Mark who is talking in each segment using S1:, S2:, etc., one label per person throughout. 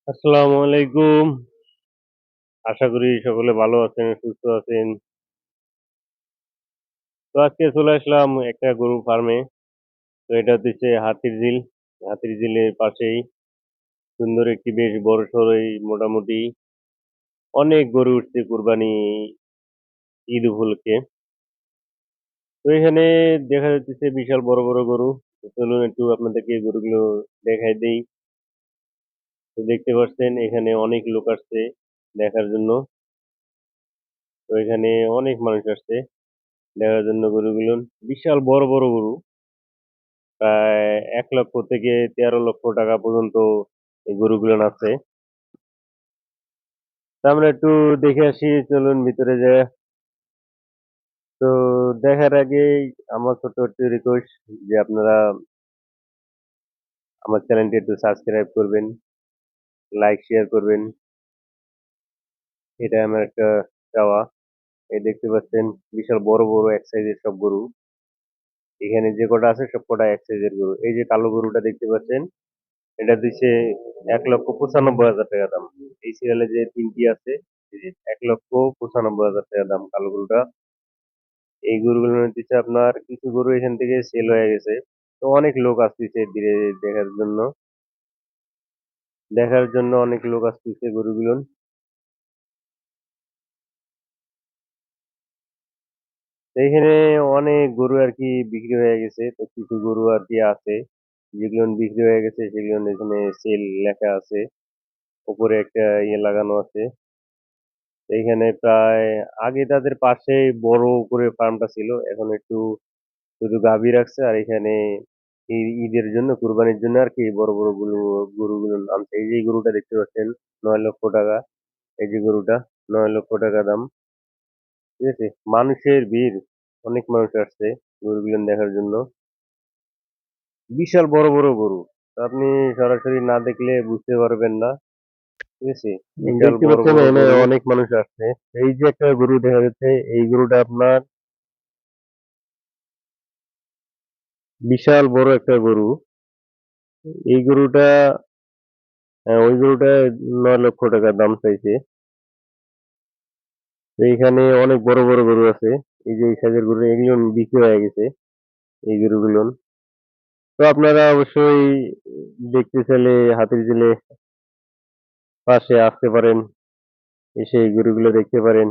S1: আসসালামু আলাইকুম। আশা করি সকলে ভালো আছেন, সুস্থ আছেন। তো আজকে চলে আসলাম একটা গরু ফার্মে। তো এটা হচ্ছে হাতিরঝিল। হাতিরঝিলের পাশেই সুন্দর একটি বেশ বড়সড়ই মোটামুটি অনেক গরু উঠছে কুরবানি ঈদ উপলক্ষে। তো এখানে দেখা যাচ্ছে বিশাল বড় বড় গরু। তো চলুন একটু আপনাদেরকে গরুগুলো দেখাই দেই। তো দেখতে পাচ্ছেন এখানে অনেক লোক আসছে দেখার জন্য। তো এখানে অনেক মানুষ আসছে দেখার জন্য গরুগুলো। বিশাল বড় বড় গরু, প্রায় 1 লক্ষ থেকে 13 লক্ষ টাকা পর্যন্ত এই গরুগুলো আছে। তা আমরা একটু দেখে আসি, চলুন ভিতরে যায়। তো দেখার আগে আমার ছোট্ট একটু রিকোয়েস্ট যে আপনারা আমার চ্যানেলটি একটু সাবস্ক্রাইব করবেন, লাইক শেয়ার করবেন, এটা আমার একটা চাওয়া। এই দেখতে পাচ্ছেন বিশাল বড় বড় এক সাইজের সব গরু। এখানে যে কটা আছে সব কটা এক সাইজের গরু। এই যে কালো গরুটা দেখতে পাচ্ছেন, এটা দিচ্ছে 1,95,000 টাকা দাম। এই সিরিয়ালে যে তিনটি আছে, এই যে 1,95,000 টাকা দাম কালো গরুটা। এই গরুগুলো দিচ্ছে আপনার, কিছু গরু এখান থেকে সেল হয়ে গেছে। তো অনেক লোক আসতেছে ধীরে দেখার জন্য অনেক লোক আসতেছে গরুগুলো। তো এখানে অনেক গরু আর কি বিক্রি হয়ে গেছে। তো কিছু গরু আর কি আছে যেগুলো বিক্রি হয়ে গেছে, সেগুলো এখানে সেল লেখা আছে, উপরে একটা ইয়ে লাগানো আছে। এইখানে প্রায় আগে তাদের পাশে বড় করে ফার্মটা ছিল, এখন একটু শুধু গাভী রাখছে। আর এখানে এই ঈদের জন্য, কুরবানির জন্য আর কি বড় বড় গরুগুলো আনছে। এই যে এই গরুটা দেখতে পাচ্ছেন, 9 লক্ষ টাকা। এই যে গরুটা 9 লক্ষ টাকা দাম। ঠিক আছে, মানুষের ভিড়, অনেক মানুষ আসছে গরুগুলো দেখার জন্য। বিশাল বড় বড় গরু, তো আপনি সরাসরি না দেখলে বুঝতে পারবেন না। ঠিক আছে, বিশাল দেখতে বড় পাচ্ছেন বড় এখানে গরু, অনেক মানুষ আসছে। এই যে একটা গরু দেখা যাচ্ছে, এই গরুটা আপনার বিশাল বড় একটা গরু। এই গরুটা, ওই গরুটা 9 লক্ষ টাকা দাম চাইছে। তো এইখানে অনেক বড় বড় গরু আছে। এই যে এই সাইজের গরু, এগুলো বিক্রি হয়ে গেছে এই গরুগুলো। তো আপনারা অবশ্যই দেখতে চাইলে হাতিরঝিলে পাশে আসতে পারেন, এসে এই গরুগুলো দেখতে পারেন।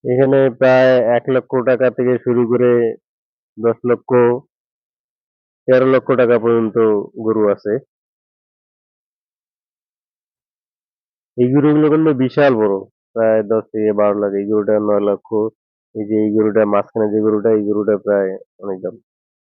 S1: এখানে প্রায় 1 লক্ষ টাকা থেকে শুরু করে 10 লক্ষ, 13 লক্ষ টাকা পর্যন্ত গরু আছে। এই গরুগুলো কিন্তু বিশাল বড়, প্রায় 10 থেকে 12 লাখ। এই গরুটা 9 লক্ষ। এই যে এই গরুটা মাঝখানে যে গরুটা, এই গরুটা প্রায় অনেক দাম।